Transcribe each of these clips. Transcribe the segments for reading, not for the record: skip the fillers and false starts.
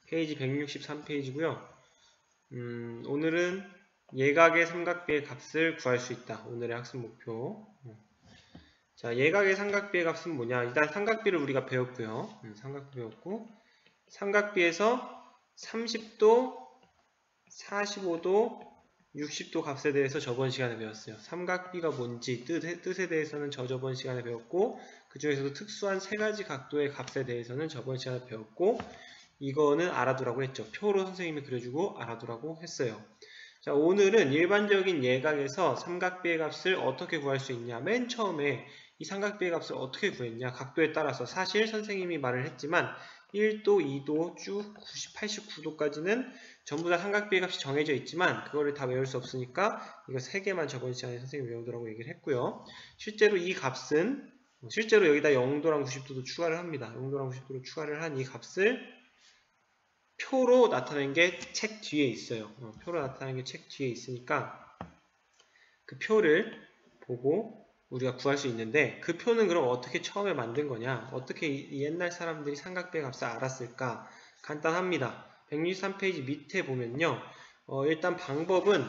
페이지 163페이지고요. 오늘은 예각의 삼각비의 값을 구할 수 있다. 오늘의 학습 목표. 자, 예각의 삼각비의 값은 뭐냐? 일단 삼각비를 우리가 배웠고요. 삼각비 배웠고, 삼각비에서 30도, 45도, 60도 값에 대해서 저번 시간에 배웠어요. 삼각비가 뭔지 뜻에 대해서는 저번 시간에 배웠고, 그 중에서도 특수한 세 가지 각도의 값에 대해서는 저번 시간에 배웠고, 이거는 알아두라고 했죠. 표로 선생님이 그려주고 알아두라고 했어요. 자, 오늘은 일반적인 예각에서 삼각비의 값을 어떻게 구할 수 있냐. 맨 처음에 이 삼각비의 값을 어떻게 구했냐. 각도에 따라서 사실 선생님이 말을 했지만 1도, 2도, 쭉 89도까지는 전부 다 삼각비의 값이 정해져 있지만 그거를 다 외울 수 없으니까 이거 3개만 저번 시간에 선생님이 외우더라고 얘기를 했고요. 실제로 이 값은 실제로 여기다 0도랑 90도도 추가를 합니다. 0도랑 90도로 추가를 한 이 값을 표로 나타낸 게 책 뒤에 있어요. 표로 나타낸 게 책 뒤에 있으니까 그 표를 보고 우리가 구할 수 있는데 그 표는 그럼 어떻게 처음에 만든 거냐? 어떻게 이 옛날 사람들이 삼각비의 값을 알았을까? 간단합니다. 163페이지 밑에 보면요. 일단 방법은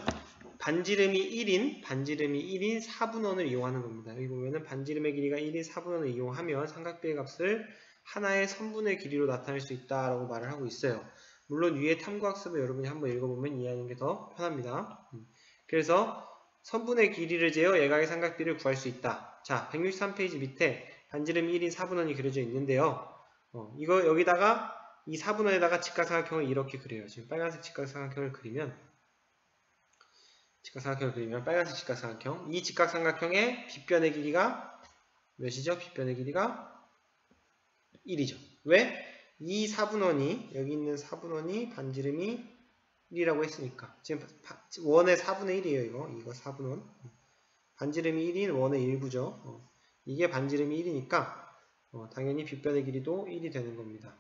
반지름이 1인 4분원을 이용하는 겁니다. 여기 보면은 반지름의 길이가 1인 4분원을 이용하면 삼각비의 값을 하나의 선분의 길이로 나타낼 수 있다라고 말을 하고 있어요. 물론 위에 탐구학습을 여러분이 한번 읽어보면 이해하는 게 더 편합니다. 그래서 선분의 길이를 재어 예각의 삼각비를 구할 수 있다. 자, 163페이지 밑에 반지름이 1인 4분원이 그려져 있는데요. 이거 여기다가 이 4분원에다가 직각삼각형을 이렇게 그려요. 지금 빨간색 직각삼각형을 그리면 빨간색 직각삼각형. 이 직각삼각형의 빗변의 길이가 몇이죠? 빗변의 길이가 1이죠. 왜? 이 4분원이 여기 있는 4분원이 반지름이 1이라고 했으니까 지금 원의 4분의 1이에요. 이거 4분원. 반지름이 1인 원의 일부죠. 이게 반지름이 1이니까 당연히 빗변의 길이도 1이 되는 겁니다.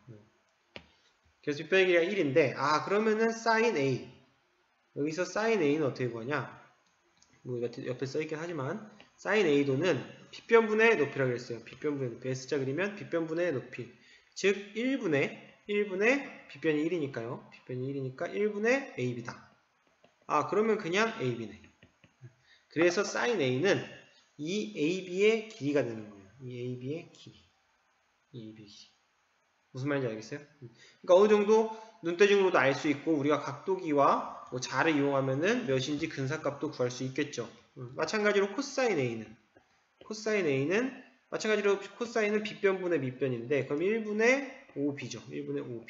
그래서 빗변의 길이가 1인데 그러면은 sin A 여기서 sin A는 어떻게 구하냐? 뭐 옆에 써있긴 하지만 sin A도는 빗변분의 높이라고 했어요. 빗변분의 높이. S자 그리면 빗변분의 높이. 즉 1분의 빗변이 1이니까요. 빗변이 1이니까 1분의 AB다. 그러면 그냥 AB네. 그래서 sin A는 이 AB의 길이가 되는 거예요. 이 AB의 길이. 무슨 말인지 알겠어요? 그러니까 어느 정도 눈대중으로도 알 수 있고 우리가 각도기와 뭐 자를 이용하면은 몇인지 근사값도 구할 수 있겠죠. 마찬가지로 코사인 A는 마찬가지로 코사인은 빗변분의 밑변인데 그럼 1분의 5b죠. 1분의 5b.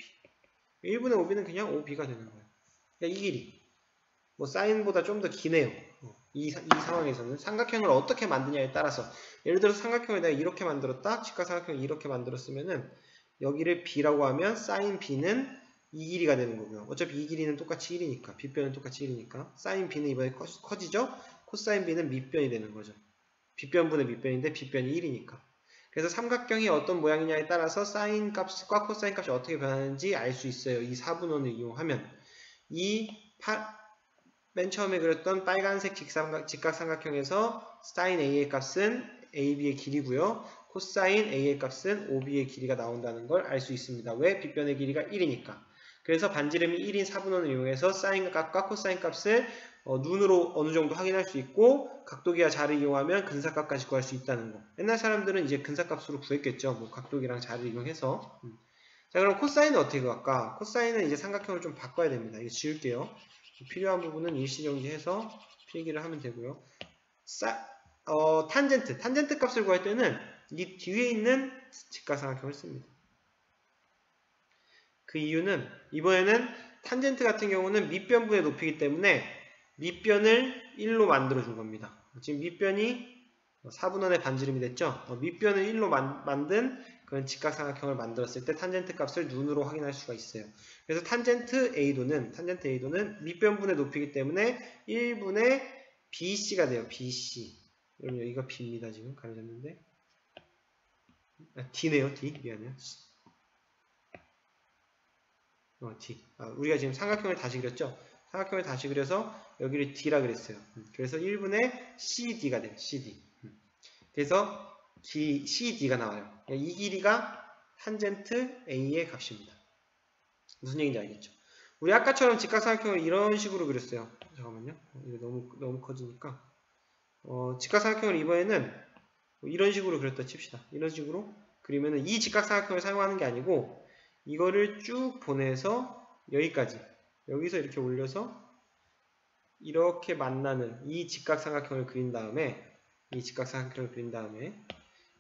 1분의 5b는 그냥 5b가 되는 거예요. 그러니까 이 길이. 뭐 사인보다 좀 더 기네요. 이 상황에서는 삼각형을 어떻게 만드냐에 따라서 예를 들어서 삼각형을 내가 이렇게 만들었다. 직각삼각형을 이렇게 만들었으면은 여기를 b라고 하면 sin b는 이 길이가 되는 거고요. 어차피 이 길이는 똑같이 1이니까 빗변은 똑같이 1이니까 sin b는 이번에 커지죠. 코사인 b는 밑변이 되는 거죠. 빗변분의 밑변인데 빗변이 1이니까. 그래서 삼각형이 어떤 모양이냐에 따라서 사인 값과 코사인 값이 어떻게 변하는지 알 수 있어요. 이 4분원을 이용하면. 맨 처음에 그렸던 빨간색 직각삼각형에서 sin A의 값은 AB의 길이고요. 코사인 A의 값은 OB의 길이가 나온다는 걸 알 수 있습니다. 왜? 빗변의 길이가 1이니까. 그래서 반지름이 1인 4분원을 이용해서 사인 값과 코사인 값을 눈으로 어느 정도 확인할 수 있고 각도기와 자를 이용하면 근사값까지 구할 수 있다는 거. 옛날 사람들은 이제 근사값으로 구했겠죠. 뭐 각도기랑 자를 이용해서. 자, 그럼 코사인은 어떻게 구할까? 코사인은 이제 삼각형을 좀 바꿔야 됩니다. 이거 지울게요. 필요한 부분은 일시정지해서 필기를 하면 되고요. 탄젠트 값을 구할 때는 이 뒤에 있는 직각삼각형을 씁니다. 그 이유는 이번에는 탄젠트 같은 경우는 밑변분의 높이이기 때문에 밑변을 1로 만들어 준 겁니다. 지금 밑변이 4분원의 반지름이 됐죠? 밑변을 1로 만든 그런 직각삼각형을 만들었을 때 탄젠트 값을 눈으로 확인할 수가 있어요. 그래서 탄젠트 A도는 밑변분의 높이이기 때문에 1분의 BC가 돼요. BC. 그럼 여기가 B입니다. 지금 가려졌는데. D네요. D. 미안해요. D. 우리가 지금 삼각형을 다시 그렸죠? 삼각형을 다시 그려서 여기를 D라 그랬어요. 그래서 1분의 CD가 돼요. CD. 그래서 CD가 나와요. 이 길이가 탄젠트 A의 값입니다. 무슨 얘기인지 알겠죠? 우리 아까처럼 직각삼각형을 이런 식으로 그렸어요. 잠깐만요. 이거 너무 커지니까. 직각삼각형을 이번에는 이런 식으로 그렸다 칩시다. 이런 식으로 그리면은 이 직각삼각형을 사용하는 게 아니고 이거를 쭉 보내서 여기까지 여기서 이렇게 올려서 이렇게 만나는 이 직각삼각형을 그린 다음에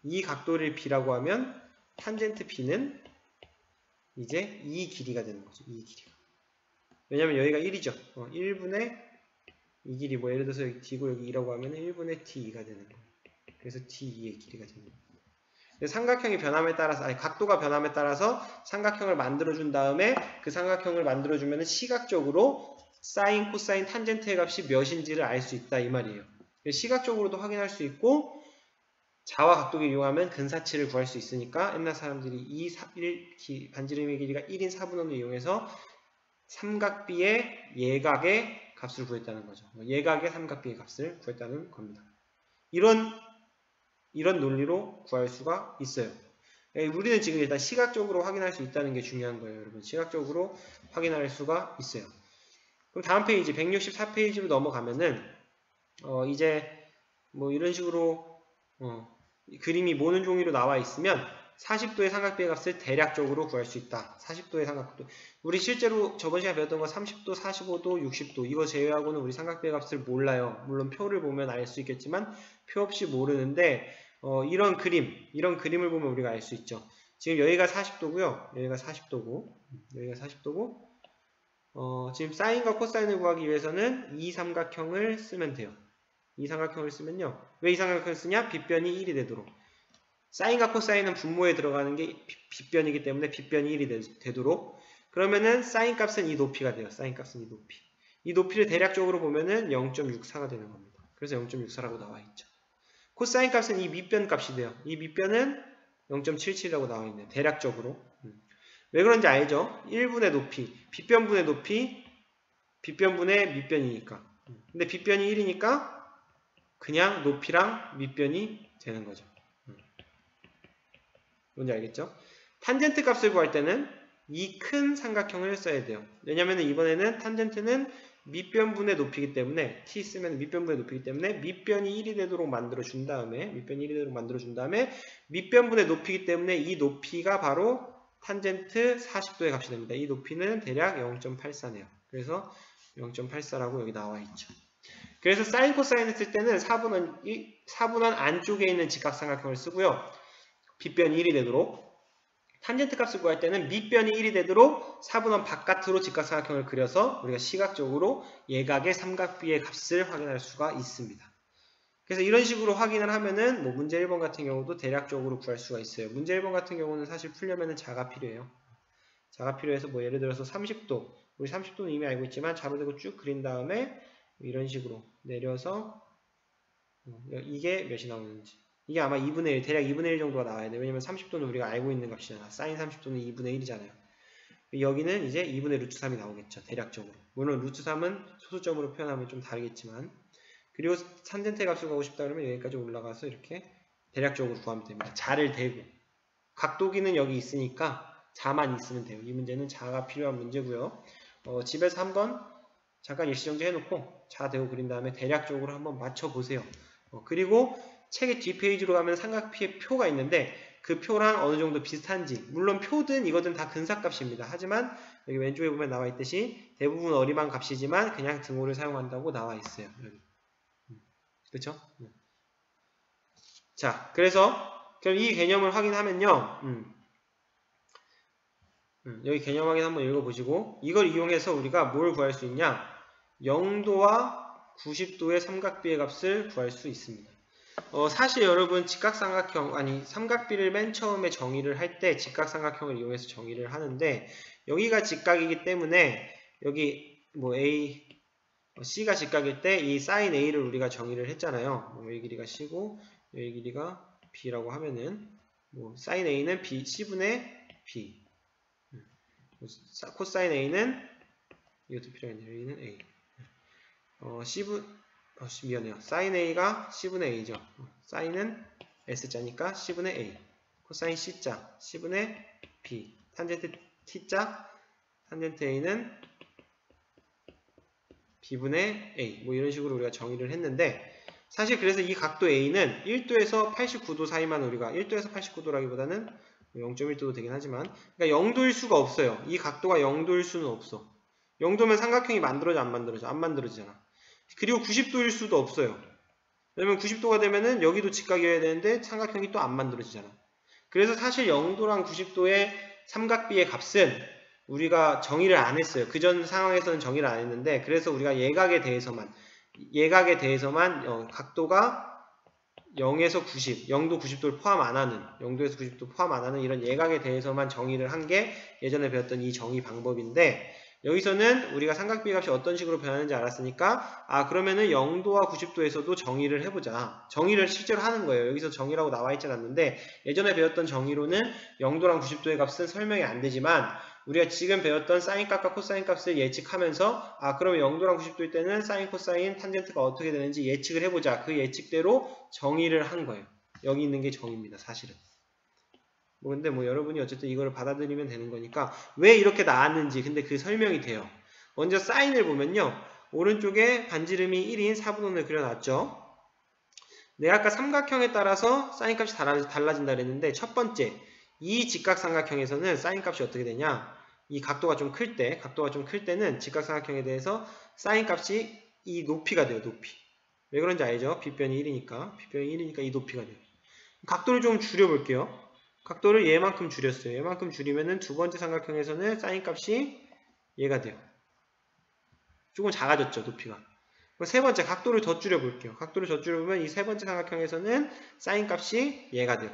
이 각도를 B라고 하면 탄젠트 B는 이제 이 길이가 되는 거죠. 이 길이가. 왜냐면 여기가 1이죠. 1분의 이 길이 뭐 예를 들어서 여기 D고 여기 2라고 하면 1분의 T2가 되는 거예요. 그래서 T2의 길이가 되는 거예요. 삼각형이 변함에 따라서 각도가 변함에 따라서 삼각형을 만들어준 다음에 그 삼각형을 만들어주면 시각적으로 사인, 코사인, 탄젠트의 값이 몇인지를 알 수 있다 이 말이에요. 시각적으로도 확인할 수 있고 자와 각도기를 이용하면 근사치를 구할 수 있으니까 옛날 사람들이 반지름의 길이가 1인 4분원을 이용해서 삼각비의 예각의 값을 구했다는 거죠. 예각의 삼각비의 값을 구했다는 겁니다. 이런 논리로 구할 수가 있어요. 우리는 지금 일단 시각적으로 확인할 수 있다는 게 중요한 거예요. 여러분 시각적으로 확인할 수가 있어요. 그럼 다음 페이지 164페이지로 넘어가면은 이제 뭐 이런 식으로 그림이 모는 종이로 나와 있으면 40도의 삼각비의 값을 대략적으로 구할 수 있다. 40도의 삼각도. 우리 실제로 저번 시간에 배웠던 거 30도, 45도, 60도 이거 제외하고는 우리 삼각비의 값을 몰라요. 물론 표를 보면 알 수 있겠지만 표 없이 모르는데 이런 그림을 보면 우리가 알 수 있죠. 지금 여기가 40도고요. 여기가 40도고 지금 사인과 코사인을 구하기 위해서는 이 삼각형을 쓰면 돼요. 이 삼각형을 쓰면요. 왜 이 삼각형을 쓰냐? 빗변이 1이 되도록. 사인과 코사인은 분모에 들어가는 게 빗변이기 때문에 빗변이 1이 되도록. 그러면은 사인 값은 이 높이가 돼요. 사인 값은 이 높이. 이 높이를 대략적으로 보면은 0.64가 되는 겁니다. 그래서 0.64라고 나와 있죠. 코사인 값은 이 밑변 값이 돼요. 이 밑변은 0.77이라고 나와 있네요. 대략적으로. 왜 그런지 알죠? 1분의 높이, 빗변분의 높이, 빗변분의 밑변이니까. 근데 빗변이 1이니까 그냥 높이랑 밑변이 되는 거죠. 뭔지 알겠죠? 탄젠트 값을 구할 때는 이 큰 삼각형을 써야 돼요. 왜냐면 이번에는 탄젠트는 밑변분의 높이기 때문에 t 쓰면 밑변분의 높이기 때문에 밑변이 1이 되도록 만들어준 다음에 밑변분의 높이기 때문에 이 높이가 바로 탄젠트 40도의 값이 됩니다. 이 높이는 대략 0.84네요. 그래서 0.84라고 여기 나와 있죠. 그래서 사인 코사인을 쓸 때는 4분원 안쪽에 있는 직각삼각형을 쓰고요. 빗변이 1이 되도록 탄젠트 값을 구할 때는 밑변이 1이 되도록 4분원 바깥으로 직각삼각형을 그려서 우리가 시각적으로 예각의 삼각비의 값을 확인할 수가 있습니다. 그래서 이런 식으로 확인을 하면은 뭐 문제 1번 같은 경우도 대략적으로 구할 수가 있어요. 문제 1번 같은 경우는 사실 풀려면은 자가 필요해요. 자가 필요해서 뭐 예를 들어서 30도 우리 30도는 이미 알고 있지만 자로 대고 쭉 그린 다음에 이런 식으로 내려서 이게 몇이 나오는지 이게 아마 2분의 1 대략 2분의 1 정도가 나와야 돼요. 왜냐면 30도는 우리가 알고 있는 값이잖아. 사인 30도는 2분의 1이잖아요. 여기는 이제 2분의 루트 3이 나오겠죠. 대략적으로. 물론 루트 3은 소수점으로 표현하면 좀 다르겠지만 그리고 탄젠트 값을 구하고 싶다 그러면 여기까지 올라가서 이렇게 대략적으로 구하면 됩니다. 자를 대고 각도기는 여기 있으니까 자만 있으면 돼요. 이 문제는 자가 필요한 문제고요. 집에서 한번 잠깐 일시정지 해놓고 자 대고 그린 다음에 대략적으로 한번 맞춰보세요. 그리고 책의 뒷페이지로 가면 삼각피의 표가 있는데 그 표랑 어느 정도 비슷한지 물론 표든 이거든 다 근사값입니다. 하지만 여기 왼쪽에 보면 나와 있듯이 대부분 어림한 값이지만 그냥 등호를 사용한다고 나와 있어요. 여기. 그렇죠? 자, 그래서 그럼 이 개념을 확인하면요. 여기 개념 확인 한번 읽어보시고 이걸 이용해서 우리가 뭘 구할 수 있냐? 0도와 90도의 삼각비의 값을 구할 수 있습니다. 사실 여러분 직각삼각형 삼각비를 맨 처음에 정의를 할 때 직각삼각형을 이용해서 정의를 하는데 여기가 직각이기 때문에 여기 뭐 C가 직각일 때 이 sin A를 우리가 정의를 했잖아요. 여기 길이가 C고 여기 길이가 B라고 하면은 뭐 sin A는 C분의 B 코사인 A는 이것도 필요했네요. A는 A 미안해요. sin A가 C분의 A죠. sin은 S자니까 C분의 A 코사인 C자 C분의 B 탄젠트 T자 탄젠트 A는 B분의 A 뭐 이런 식으로 우리가 정의를 했는데 사실 그래서 이 각도 A는 1도에서 89도 사이만 우리가 1도에서 89도라기보다는 0.1도도 되긴 하지만 그러니까 0도일 수가 없어요. 이 각도가 0도일 수는 없어. 0도면 삼각형이 만들어져 안 만들어져? 안 만들어지잖아. 그리고 90도일 수도 없어요. 왜냐면 90도가 되면은 여기도 직각이어야 되는데 삼각형이 또 안 만들어지잖아. 그래서 사실 0도랑 90도의 삼각비의 값은 우리가 정의를 안 했어요. 그전 상황에서는 정의를 안 했는데 그래서 우리가 예각에 대해서만 각도가 0에서 90, 0도 90도를 포함 안 하는 0도에서 90도 포함 안 하는 이런 예각에 대해서만 정의를 한 게 예전에 배웠던 이 정의 방법인데 여기서는 우리가 삼각비 값이 어떤 식으로 변하는지 알았으니까 그러면은 0도와 90도에서도 정의를 해보자. 정의를 실제로 하는 거예요. 여기서 정의라고 나와 있진 않는데 예전에 배웠던 정의로는 0도랑 90도의 값은 설명이 안 되지만 우리가 지금 배웠던 사인 값과 코사인 값을 예측하면서 그러면 0도랑 90도일 때는 사인, 코사인, 탄젠트가 어떻게 되는지 예측을 해보자. 그 예측대로 정의를 한 거예요. 여기 있는 게 정의입니다. 사실은. 근데 여러분이 어쨌든 이거를 받아들이면 되는 거니까 왜 이렇게 나왔는지 근데 그 설명이 돼요. 먼저 사인을 보면요. 오른쪽에 반지름이 1인 4분원을 그려놨죠. 내가 아까 삼각형에 따라서 사인 값이 달라진다 그랬는데 첫 번째 이 직각삼각형에서는 사인 값이 어떻게 되냐? 이 각도가 좀 클 때는 직각삼각형에 대해서 사인 값이 이 높이가 돼요. 높이. 왜 그런지 알죠? 빗변이 1이니까 이 높이가 돼요. 각도를 좀 줄여볼게요. 각도를 얘만큼 줄였어요. 얘만큼 줄이면은 두 번째 삼각형에서는 사인 값이 얘가 돼요. 조금 작아졌죠, 높이가. 세 번째 각도를 더 줄여볼게요. 각도를 더 줄여보면 이 세 번째 삼각형에서는 사인 값이 얘가 돼요.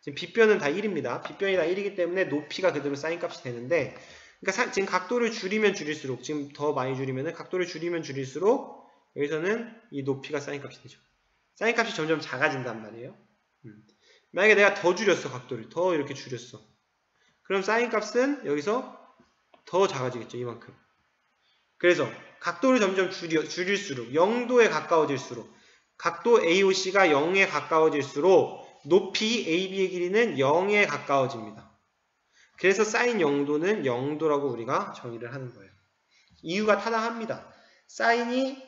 지금 빗변은 다 1입니다. 빗변이 다 1이기 때문에 높이가 그대로 사인 값이 되는데 그러니까 지금 각도를 줄이면 줄일수록 지금 더 많이 줄이면은 각도를 줄이면 줄일수록 여기서는 이 높이가 사인 값이 되죠. 사인 값이 점점 작아진단 말이에요. 만약에 내가 더 줄였어, 각도를. 더 이렇게 줄였어. 그럼 사인 값은 여기서 더 작아지겠죠, 이만큼. 그래서 각도를 점점 줄일수록 0도에 가까워질수록 각도 AOC가 0에 가까워질수록 높이 AB의 길이는 0에 가까워집니다. 그래서 사인 0도는 0도라고 우리가 정의를 하는 거예요. 이유가 타당합니다. 사인이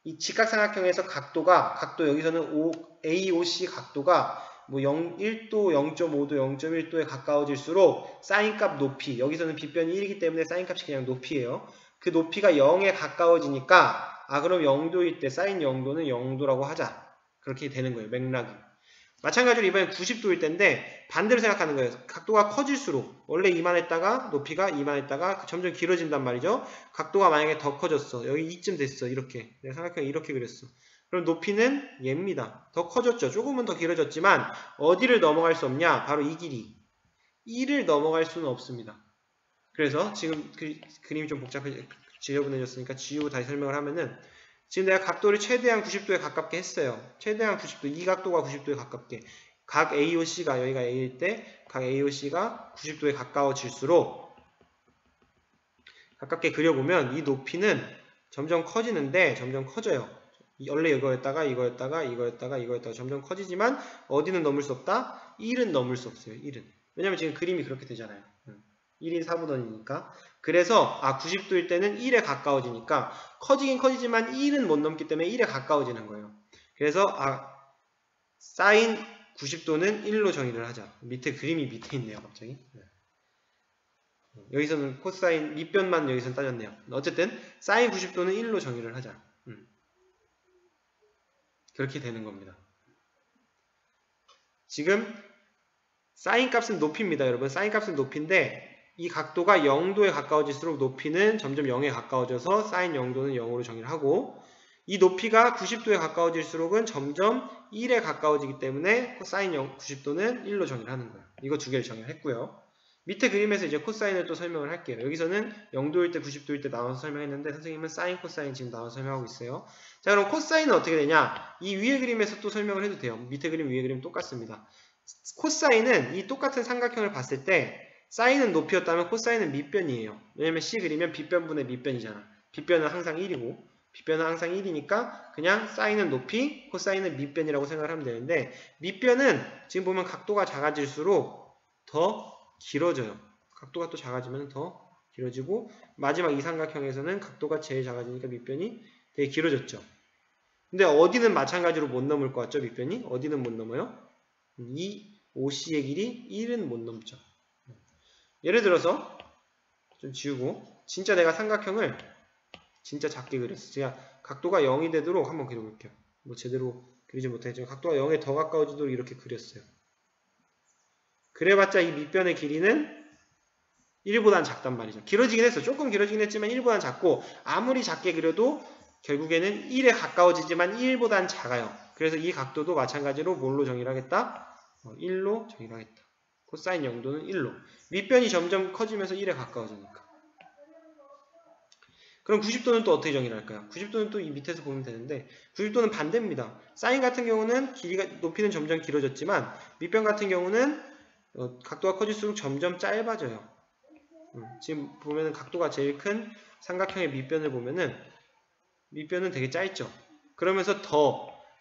이 직각삼각형에서 각도 여기서는 AOC 각도가 1도, 0.5도, 0.1도에 가까워질수록 사인값 높이, 여기서는 빗변이 1이기 때문에 사인값이 그냥 높이에요. 그 높이가 0에 가까워지니까 그럼 0도일 때 사인 0도는 0도라고 하자. 그렇게 되는 거예요. 맥락이. 마찬가지로 이번엔 90도일 때인데 반대로 생각하는 거예요. 각도가 커질수록 원래 이만했다가 높이가 이만했다가 점점 길어진단 말이죠. 각도가 만약에 더 커졌어. 여기 이쯤 됐어. 이렇게. 내가 삼각형 이렇게 그렸어. 그럼 높이는 얘입니다. 더 커졌죠. 조금은 더 길어졌지만 어디를 넘어갈 수 없냐? 바로 이 길이. 1을 넘어갈 수는 없습니다. 그래서 지금 그림이 좀 지저분해졌으니까 지우고 다시 설명을 하면은 지금 내가 각도를 최대한 90도에 가깝게 했어요. 최대한 90도, 이 각도가 90도에 가깝게. 각 AOC가 여기가 A일 때 각 AOC가 90도에 가까워질수록 가깝게 그려보면 이 높이는 점점 커지는데 점점 커져요. 원래 이거였다가 점점 커지지만 어디는 넘을 수 없다? 1은 넘을 수 없어요. 1은. 왜냐면 지금 그림이 그렇게 되잖아요. 1인 4분원이니까. 그래서 90도일 때는 1에 가까워지니까 커지긴 커지지만 1은 못 넘기 때문에 1에 가까워지는 거예요. 그래서 사인 90도는 1로 정의를 하자. 밑에 그림이 밑에 있네요. 갑자기. 여기서는 코사인 밑변만 여기서는 따졌네요. 어쨌든 사인 90도는 1로 정의를 하자. 그렇게 되는 겁니다. 지금 사인 값은 높이입니다. 여러분. 사인 값은 높이인데 이 각도가 0도에 가까워질수록 높이는 점점 0에 가까워져서 사인 0도는 0으로 정의를 하고 이 높이가 90도에 가까워질수록은 점점 1에 가까워지기 때문에 사인 90도는 1로 정의를 하는 거예요. 이거 두 개를 정의를 했고요. 밑에 그림에서 이제 코사인을 또 설명을 할게요. 여기서는 0도일 때 90도일 때 나눠서 설명했는데 선생님은 사인 코사인 지금 나눠서 설명하고 있어요. 자, 그럼 코사인은 어떻게 되냐? 이 위에 그림에서 또 설명을 해도 돼요. 밑에 그림 위에 그림 똑같습니다. 코사인은 이 똑같은 삼각형을 봤을 때 사인은 높이였다면 코사인은 밑변이에요. 왜냐면 C 그리면 빗변분의 밑변이잖아. 빗변은 항상 1이고 빗변은 항상 1이니까 그냥 사인은 높이, 코사인은 밑변이라고 생각을 하면 되는데 밑변은 지금 보면 각도가 작아질수록 더 길어져요. 각도가 또 작아지면 더 길어지고 마지막 이 삼각형에서는 각도가 제일 작아지니까 밑변이 되게 길어졌죠. 근데 어디는 마찬가지로 못 넘을 것 같죠? 밑변이? 어디는 못 넘어요? 이 OC의 길이 1은 못 넘죠. 예를 들어서 좀 지우고 진짜 내가 삼각형을 진짜 작게 그렸어. 제가 각도가 0이 되도록 한번 그려볼게요. 뭐 제대로 그리지 못했지만 각도가 0에 더 가까워지도록 이렇게 그렸어요. 그래봤자 이 밑변의 길이는 1보단 작단 말이죠. 길어지긴 했어. 조금 길어지긴 했지만 1보단 작고 아무리 작게 그려도 결국에는 1에 가까워지지만 1보단 작아요. 그래서 이 각도도 마찬가지로 뭘로 정의를 하겠다? 1로 정의를 하겠다. 코사인 0도는 1로. 밑변이 점점 커지면서 1에 가까워지니까. 그럼 90도는 또 어떻게 정의를 할까요? 90도는 또 이 밑에서 보면 되는데 90도는 반대입니다. 사인 같은 경우는 높이는 점점 길어졌지만 밑변 같은 경우는 각도가 커질수록 점점 짧아져요. 지금 보면은 각도가 제일 큰 삼각형의 밑변을 보면은 밑변은 되게 짧죠. 그러면서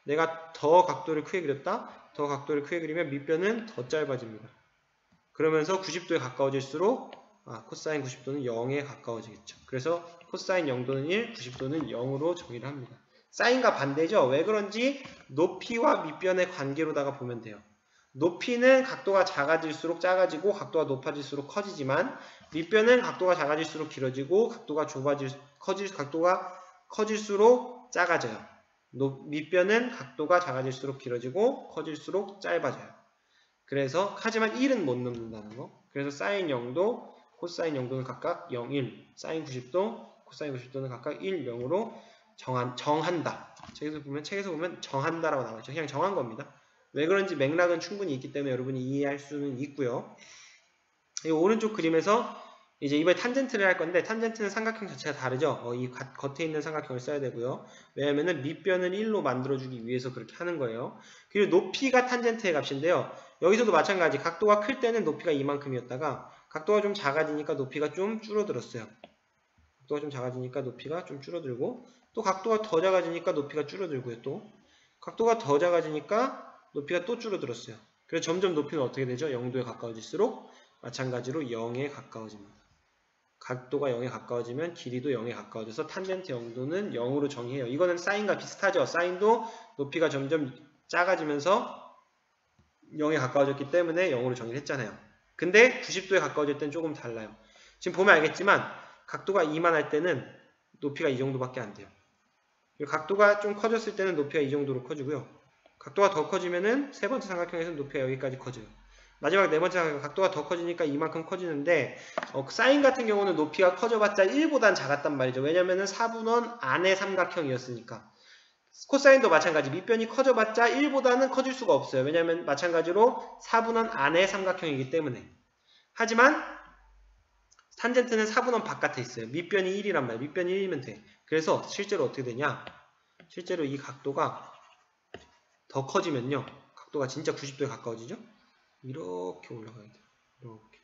내가 더 각도를 크게 그렸다. 더 각도를 크게 그리면 밑변은 더 짧아집니다. 그러면서 90도에 가까워질수록 코사인 90도는 0에 가까워지겠죠. 그래서 코사인 0도는 1, 90도는 0으로 정의를 합니다. 사인과 반대죠. 왜 그런지 높이와 밑변의 관계로다가 보면 돼요. 높이는 각도가 작아질수록 작아지고 각도가 높아질수록 커지지만 밑변은 각도가 작아질수록 길어지고 각도가 커질수록 작아져요. 밑변은 각도가 작아질수록 길어지고 커질수록 짧아져요. 그래서 하지만 1은 못 넘는다는 거. 그래서 사인 0도, 코사인 0도는 각각 0, 1, 사인 90도, 코사인 90도는 각각 1, 0으로 정한다. 책에서 보면 정한다라고 나와있죠. 그냥 정한 겁니다. 왜 그런지 맥락은 충분히 있기 때문에 여러분이 이해할 수는 있고요. 이 오른쪽 그림에서 이제 이번에 탄젠트를 할 건데 탄젠트는 삼각형 자체가 다르죠. 이 겉에 있는 삼각형을 써야 되고요. 왜냐면은 밑변을 1로 만들어주기 위해서 그렇게 하는 거예요. 그리고 높이가 탄젠트의 값인데요. 여기서도 마찬가지 각도가 클 때는 높이가 이만큼이었다가 각도가 좀 작아지니까 높이가 좀 줄어들었어요. 각도가 좀 작아지니까 높이가 좀 줄어들고 또 각도가 더 작아지니까 높이가 줄어들고요. 또 각도가 더 작아지니까 높이가 또 줄어들었어요. 그래서 점점 높이는 어떻게 되죠? 0도에 가까워질수록 마찬가지로 0에 가까워집니다. 각도가 0에 가까워지면 길이도 0에 가까워져서 탄젠트 0도는 0으로 정의해요. 이거는 사인과 비슷하죠. 사인도 높이가 점점 작아지면서 0에 가까워졌기 때문에 0으로 정의를 했잖아요. 근데 90도에 가까워질 때는 조금 달라요. 지금 보면 알겠지만 각도가 이만할 때는 높이가 이 정도밖에 안 돼요. 그리고 각도가 좀 커졌을 때는 높이가 이 정도로 커지고요. 각도가 더 커지면은 세 번째 삼각형에서는 높이가 여기까지 커져요. 마지막 네 번째 삼각형 각도가 더 커지니까 이만큼 커지는데 사인 같은 경우는 높이가 커져봤자 1보단 작았단 말이죠. 왜냐면은 4분원 안의 삼각형이었으니까. 코사인도 마찬가지. 밑변이 커져봤자 1보다는 커질 수가 없어요. 왜냐면 마찬가지로 4분원 안의 삼각형이기 때문에. 하지만 탄젠트는 4분원 바깥에 있어요. 밑변이 1이란 말이에요. 밑변이 1이면 돼. 그래서 실제로 어떻게 되냐? 실제로 이 각도가 더 커지면요. 각도가 진짜 90도에 가까워지죠? 이렇게 올라가야 돼요. 이렇게.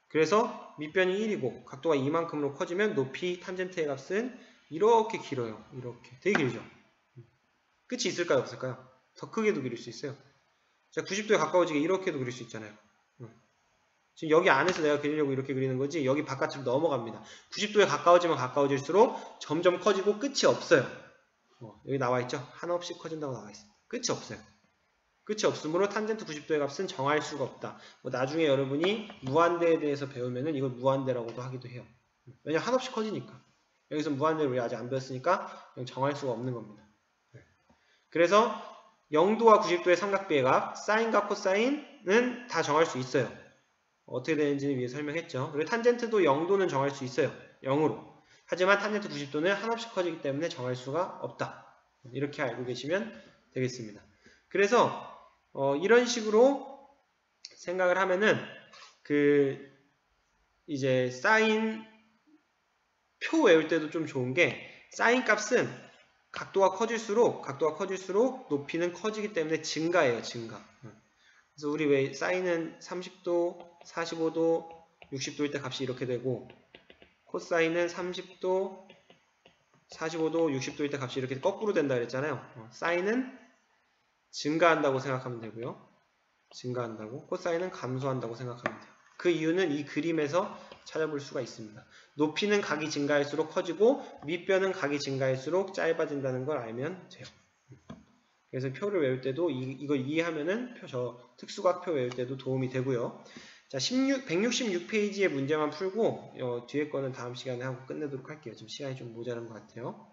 그래서 밑변이 1이고 각도가 이만큼으로 커지면 높이 탄젠트의 값은 이렇게 길어요. 이렇게. 되게 길죠? 끝이 있을까요? 없을까요? 더 크게도 그릴 수 있어요. 자, 90도에 가까워지게 이렇게도 그릴 수 있잖아요. 지금 여기 안에서 내가 그리려고 이렇게 그리는 거지 여기 바깥으로 넘어갑니다. 90도에 가까워지면 가까워질수록 점점 커지고 끝이 없어요. 여기 나와있죠? 한없이 커진다고 나와있습니다. 끝이 없어요. 끝이 없으므로 탄젠트 90도의 값은 정할 수가 없다. 나중에 여러분이 무한대에 대해서 배우면은 이걸 무한대라고도 하기도 해요. 왜냐면 한없이 커지니까. 여기서 무한대를 우리 아직 안 배웠으니까 그냥 정할 수가 없는 겁니다. 그래서 0도와 90도의 삼각비의 값, 사인과 코사인은 다 정할 수 있어요. 어떻게 되는지는 위에 설명했죠. 그리고 탄젠트도 0도는 정할 수 있어요. 0으로. 하지만 탄젠트 90도는 한없이 커지기 때문에 정할 수가 없다. 이렇게 알고 계시면 되겠습니다. 그래서 이런 식으로 생각을 하면은 이제 사인 표 외울 때도 좀 좋은 게 사인 값은 각도가 커질수록 높이는 커지기 때문에 증가해요. 증가. 그래서 우리 왜 사인은 30도, 45도, 60도일 때 값이 이렇게 되고 코사인은 30도, 45도, 60도일 때 값이 이렇게 거꾸로 된다 그랬잖아요. 사인은 증가한다고 생각하면 되고요. 증가한다고. 코사인은 감소한다고 생각하면 돼요. 그 이유는 이 그림에서 찾아볼 수가 있습니다. 높이는 각이 증가할수록 커지고 밑변은 각이 증가할수록 짧아진다는 걸 알면 돼요. 그래서 표를 외울 때도 이걸 이해하면은 저 특수각표 외울 때도 도움이 되고요. 자, 166페이지의 문제만 풀고 뒤에 거는 다음 시간에 하고 끝내도록 할게요. 지금 시간이 좀 모자란 것 같아요.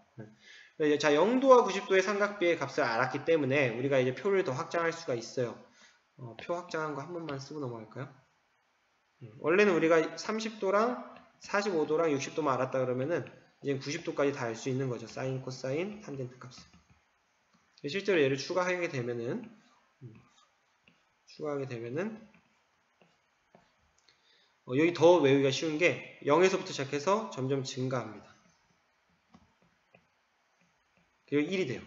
자, 0도와 90도의 삼각비의 값을 알았기 때문에 우리가 이제 표를 더 확장할 수가 있어요. 표 확장한 거 한 번만 쓰고 넘어갈까요? 원래는 우리가 30도랑 45도랑 60도만 알았다 그러면은 이제 90도까지 다 알 수 있는 거죠. 사인, 코사인, 탄젠트 값을. 실제로 얘를 추가하게 되면은 여기 더 외우기가 쉬운 게 0에서부터 시작해서 점점 증가합니다. 그리고 1이 돼요.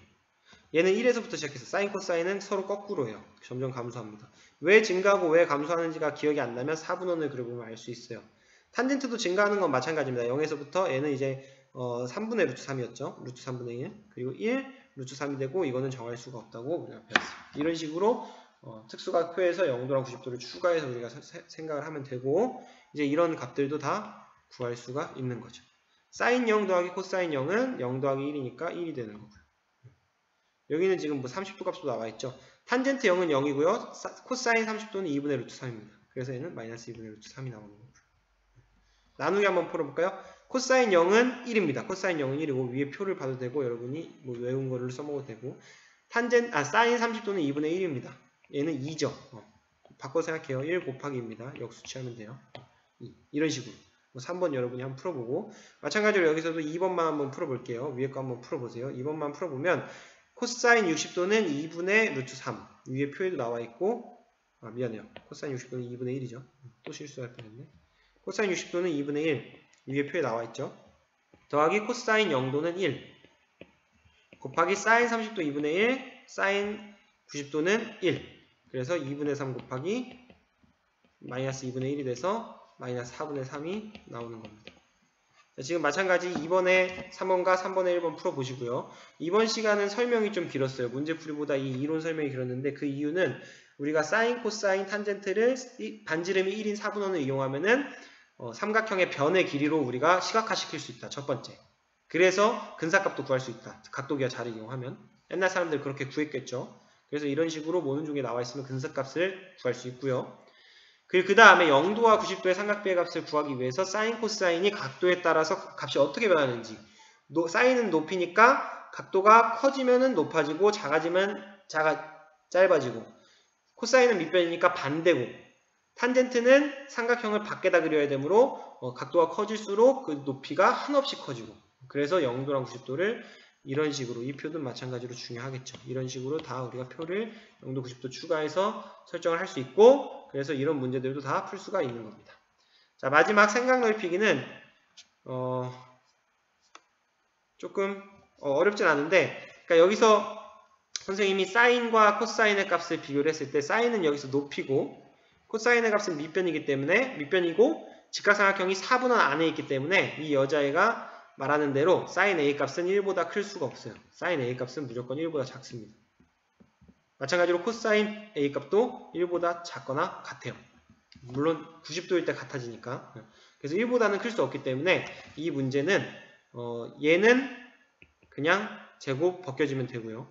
얘는 1에서부터 시작해서 사인, 코사인은 서로 거꾸로 해요. 점점 감소합니다. 왜 증가하고 왜 감소하는지가 기억이 안 나면 4분원을 그려보면 알 수 있어요. 탄젠트도 증가하는 건 마찬가지입니다. 0에서부터 얘는 이제 3분의 루트 3이었죠. 루트 3분의 1 그리고 1 루트 3이 되고 이거는 정할 수가 없다고 우리가 배웠어요. 이런 식으로 특수각표에서 0도랑 90도를 추가해서 우리가 생각을 하면 되고 이제 이런 값들도 다 구할 수가 있는 거죠. 사인 0 더하기 코사인 0은 0 더하기 1이니까 1이 되는 거고요. 여기는 지금 뭐 30도 값도 나와 있죠. 탄젠트 0은 0이고요. 코사인 30도는 2분의 루트 3입니다. 그래서 얘는 마이너스 2분의 루트 3이 나오는 거고요. 나누기 한번 풀어볼까요? 코사인 0은 1입니다. 코사인 0은 1이고 위에 표를 봐도 되고 여러분이 뭐 외운 거를 써먹어도 되고 사인 30도는 2분의 1입니다. 얘는 2죠. 바꿔서 생각해요. 1 곱하기입니다. 역수치하면 돼요. 이런 식으로 3번 여러분이 한번 풀어보고 마찬가지로 여기서도 2번만 한번 풀어볼게요. 위에 거 한번 풀어보세요. 2번만 풀어보면 코사인 60도는 2분의 루트 3 위에 표에도 나와 있고 미안해요. 코사인 60도는 2분의 1이죠. 또 실수할 뻔했네. 코사인 60도는 2분의 1 위에 표에 나와 있죠. 더하기 코사인 0도는 1 곱하기 사인 30도 2분의 1 사인 90도는 1 그래서 2분의 3 곱하기 마이너스 2분의 1이 돼서 마이너스 4분의 3이 나오는 겁니다. 자, 지금 마찬가지 2번에 3번과 3번에 1번 풀어보시고요. 이번 시간은 설명이 좀 길었어요. 문제풀이보다 이 이론 설명이 길었는데 그 이유는 우리가 사인, 코사인, 탄젠트를 반지름이 1인 4분원을 이용하면은 삼각형의 변의 길이로 우리가 시각화시킬 수 있다. 첫 번째. 그래서 근사값도 구할 수 있다. 각도기와 자를 이용하면. 옛날 사람들 그렇게 구했겠죠. 그래서 이런 식으로 모는 중에 나와 있으면 근사값을 구할 수 있고요. 그리고 그 다음에 0도와 90도의 삼각비의 값을 구하기 위해서 사인, 코사인이 각도에 따라서 값이 어떻게 변하는지 사인은 높이니까 각도가 커지면 높아지고 작아지면 짧아지고 코사인은 밑변이니까 반대고 탄젠트는 삼각형을 밖에다 그려야 되므로 각도가 커질수록 그 높이가 한없이 커지고 그래서 0도랑 90도를 이런 식으로 이 표도 마찬가지로 중요하겠죠. 이런 식으로 다 우리가 표를 0도 90도 추가해서 설정을 할 수 있고 그래서 이런 문제들도 다 풀 수가 있는 겁니다. 자, 마지막 생각 넓히기는 조금 어렵진 않은데 그러니까 여기서 선생님이 사인과 코사인의 값을 비교를 했을 때 사인은 여기서 높이고 코사인의 값은 밑변이기 때문에 밑변이고 직각삼각형이 4분원 안에 있기 때문에 이 여자애가 말하는 대로 사인 A 값은 1보다 클 수가 없어요. 사인 A 값은 무조건 1보다 작습니다. 마찬가지로 코사인 A 값도 1보다 작거나 같아요. 물론 90도일 때 같아지니까. 그래서 1보다는 클 수 없기 때문에 이 문제는 얘는 그냥 제곱 벗겨주면 되고요.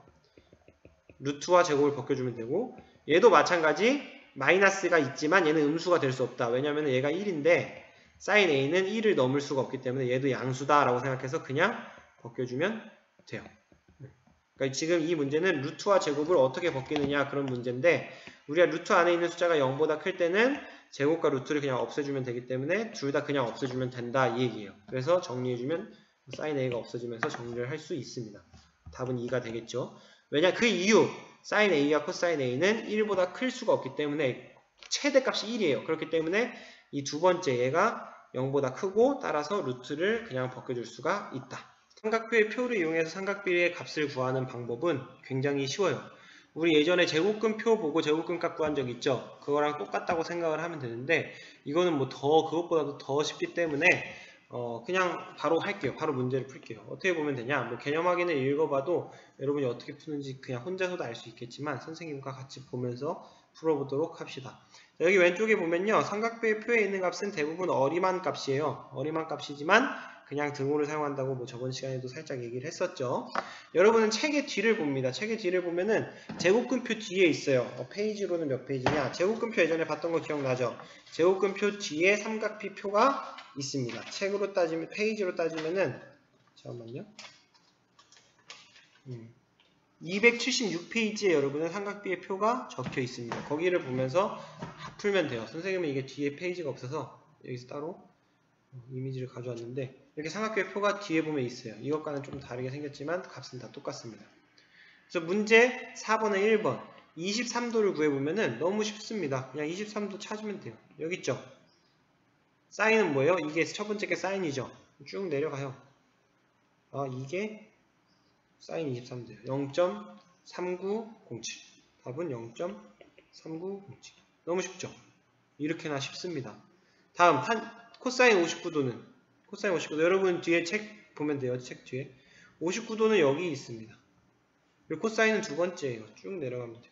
루트와 제곱을 벗겨주면 되고 얘도 마찬가지 마이너스가 있지만 얘는 음수가 될 수 없다. 왜냐하면 얘가 1인데 사인 A는 1을 넘을 수가 없기 때문에 얘도 양수다 라고 생각해서 그냥 벗겨주면 돼요. 그러니까 지금 이 문제는 루트와 제곱을 어떻게 벗기느냐 그런 문제인데 우리가 루트 안에 있는 숫자가 0보다 클 때는 제곱과 루트를 그냥 없애주면 되기 때문에 둘 다 그냥 없애주면 된다 이 얘기예요. 그래서 정리해주면 사인 A가 없어지면서 정리를 할 수 있습니다. 답은 2가 되겠죠. 왜냐 그 이유 사인 A와 코사인 A는 1보다 클 수가 없기 때문에 최대값이 1이에요. 그렇기 때문에 이 두 번째 얘가 0보다 크고 따라서 루트를 그냥 벗겨줄 수가 있다. 삼각표의 표를 이용해서 삼각비의 값을 구하는 방법은 굉장히 쉬워요. 우리 예전에 제곱근 표 보고 제곱근 값 구한 적 있죠? 그거랑 똑같다고 생각을 하면 되는데 이거는 뭐 그것보다도 더 쉽기 때문에 그냥 바로 할게요. 바로 문제를 풀게요. 어떻게 보면 되냐? 뭐 개념 확인을 읽어봐도 여러분이 어떻게 푸는지 그냥 혼자서도 알 수 있겠지만 선생님과 같이 보면서 풀어보도록 합시다. 여기 왼쪽에 보면요. 삼각비의 표에 있는 값은 대부분 어림한 값이에요. 어림한 값이지만 그냥 등호를 사용한다고 뭐 저번 시간에도 살짝 얘기를 했었죠. 여러분은 책의 뒤를 봅니다. 책의 뒤를 보면은 제곱근표 뒤에 있어요. 페이지로는 몇 페이지냐? 제곱근표 예전에 봤던 거 기억나죠? 제곱근표 뒤에 삼각비 표가 있습니다. 책으로 따지면, 페이지로 따지면은, 잠깐만요. 276페이지에 여러분은 삼각비의 표가 적혀 있습니다. 거기를 보면서 풀면 돼요. 선생님은 이게 뒤에 페이지가 없어서 여기서 따로 이미지를 가져왔는데 이렇게 삼각비의 표가 뒤에 보면 있어요. 이것과는 좀 다르게 생겼지만 값은 다 똑같습니다. 그래서 문제 4번에 1번 23도를 구해보면은 너무 쉽습니다. 그냥 23도 찾으면 돼요. 여기 있죠? 사인은 뭐예요? 이게 첫 번째 게 사인이죠. 쭉 내려가요. 이게 사인 23도예요. 0.3907. 답은 0.3907. 너무 쉽죠? 이렇게나 쉽습니다. 다음 코사인 59도는 코사인 59도 여러분 뒤에 책 보면 돼요. 책 뒤에 59도는 여기 있습니다. 그리고 코사인은 두 번째예요. 쭉 내려가면 돼요.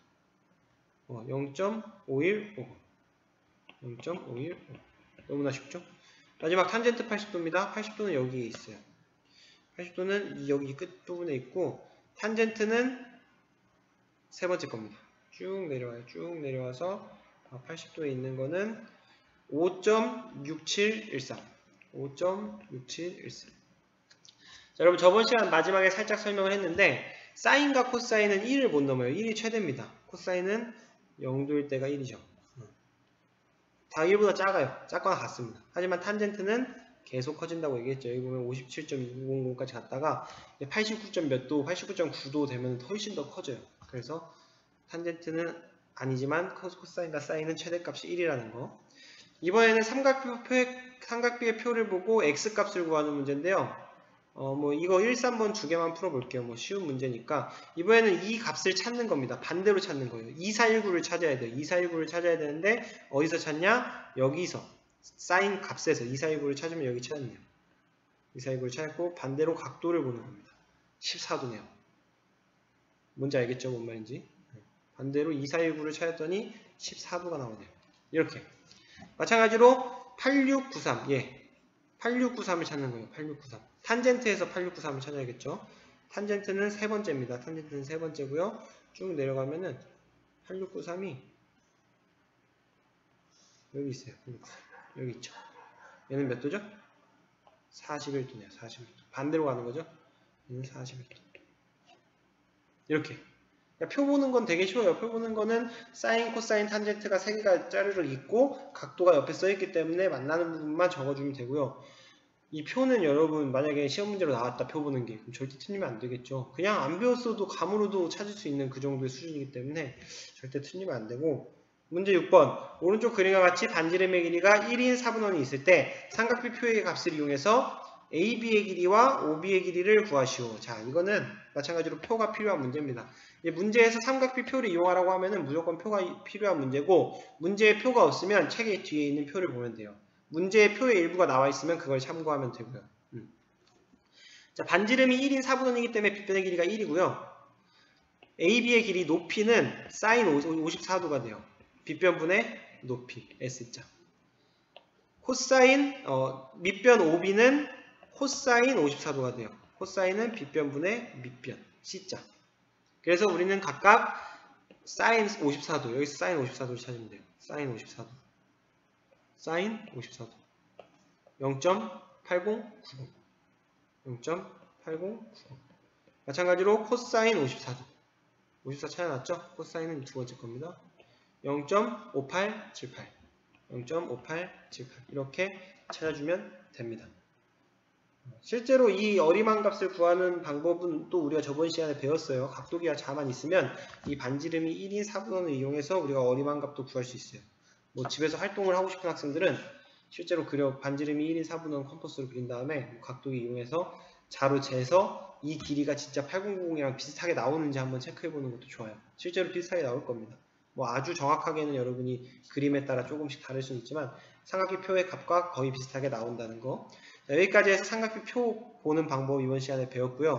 0.515 0.515 너무나 쉽죠? 마지막 탄젠트 80도입니다. 80도는 여기에 있어요. 80도는 여기 끝부분에 있고 탄젠트는 세 번째 겁니다. 쭉 내려와요. 쭉 내려와서 80도에 있는 거는 5.6713 5.6713 자, 여러분 저번 시간 마지막에 살짝 설명을 했는데 사인과 코사인은 1을 못 넘어요. 1이 최대입니다. 코사인은 0도일 때가 1이죠. 다 1보다 작아요. 작거나 같습니다. 하지만 탄젠트는 계속 커진다고 얘기했죠. 여기 보면 57.600까지 갔다가 89. 몇 도, 89.9도 되면 훨씬 더 커져요. 그래서 탄젠트는 아니지만 코사인과 사인은 최대값이 1이라는 거. 이번에는 삼각비의 표를 보고 x값을 구하는 문제인데요. 이거 1, 3번 두 개만 풀어볼게요. 쉬운 문제니까. 이번에는 이 값을 찾는 겁니다. 반대로 찾는 거예요. 2419를 찾아야 돼요. 2419를 찾아야 되는데, 어디서 찾냐? 여기서. 사인 값에서 2419를 찾으면 여기 찾았네요. 2419를 찾고, 반대로 각도를 보는 겁니다. 14도네요. 뭔지 알겠죠? 뭔 말인지? 반대로 2419를 찾았더니 14도가 나오네요. 이렇게. 마찬가지로 8693, 8693을 찾는 거예요. 8693. 탄젠트에서 8693을 찾아야겠죠. 탄젠트는 세 번째입니다. 탄젠트는 세 번째고요. 쭉 내려가면은 8693이 여기 있어요. 8693. 여기 있죠. 얘는 몇 도죠? 41도네요. 41도. 반대로 가는 거죠. 얘는 41도. 이렇게. 표 보는 건 되게 쉬워요. 표 보는 거는 사인, 코사인, 탄젠트가 세 개가 짜르르 있고 각도가 옆에 써있기 때문에 만나는 부분만 적어주면 되고요. 이 표는 여러분 만약에 시험 문제로 나왔다 표 보는 게 그럼 절대 틀리면 안 되겠죠. 그냥 안 배웠어도 감으로도 찾을 수 있는 그 정도의 수준이기 때문에 절대 틀리면 안 되고 문제 6번 오른쪽 그림과 같이 반지름의 길이가 1인 4분원이 있을 때 삼각비 표의 값을 이용해서 AB의 길이와 OB의 길이를 구하시오. 자, 이거는 마찬가지로 표가 필요한 문제입니다. 문제에서 삼각비 표를 이용하라고 하면은 무조건 표가 필요한 문제고 문제에 표가 없으면 책의 뒤에 있는 표를 보면 돼요. 문제의 표의 일부가 나와 있으면 그걸 참고하면 되고요. 자, 반지름이 1인 4분원이기 때문에 빗변의 길이가 1이고요. AB의 길이 높이는 사인 54도가 돼요. 빗변분의 높이 S자. 코사인 밑변 OB는 코사인 54도가 돼요. 코사인은 빗변분의 밑변 C자. 그래서 우리는 각각 사인 54도 여기서 사인 54도를 찾으면 돼요. 사인 54도 사인 54도 0.8090 0.8090 마찬가지로 코사인 54도 54 찾아놨죠? 코사인은 두 번째 겁니다. 0.5878 0.5878 이렇게 찾아주면 됩니다. 실제로 이 어림한 값을 구하는 방법은 또 우리가 저번 시간에 배웠어요. 각도기와 자만 있으면 이 반지름이 1인 4분원을 이용해서 우리가 어림한 값도 구할 수 있어요. 집에서 활동을 하고 싶은 학생들은 실제로 반지름이 1인 4분원 컴퍼스로 그린 다음에 각도기 이용해서 자로 재서 이 길이가 진짜 8090이랑 비슷하게 나오는지 한번 체크해보는 것도 좋아요. 실제로 비슷하게 나올 겁니다. 아주 정확하게는 여러분이 그림에 따라 조금씩 다를 수는 있지만 삼각비 표의 값과 거의 비슷하게 나온다는 거. 자, 여기까지 해서 삼각비 표 보는 방법 이번 시간에 배웠고요.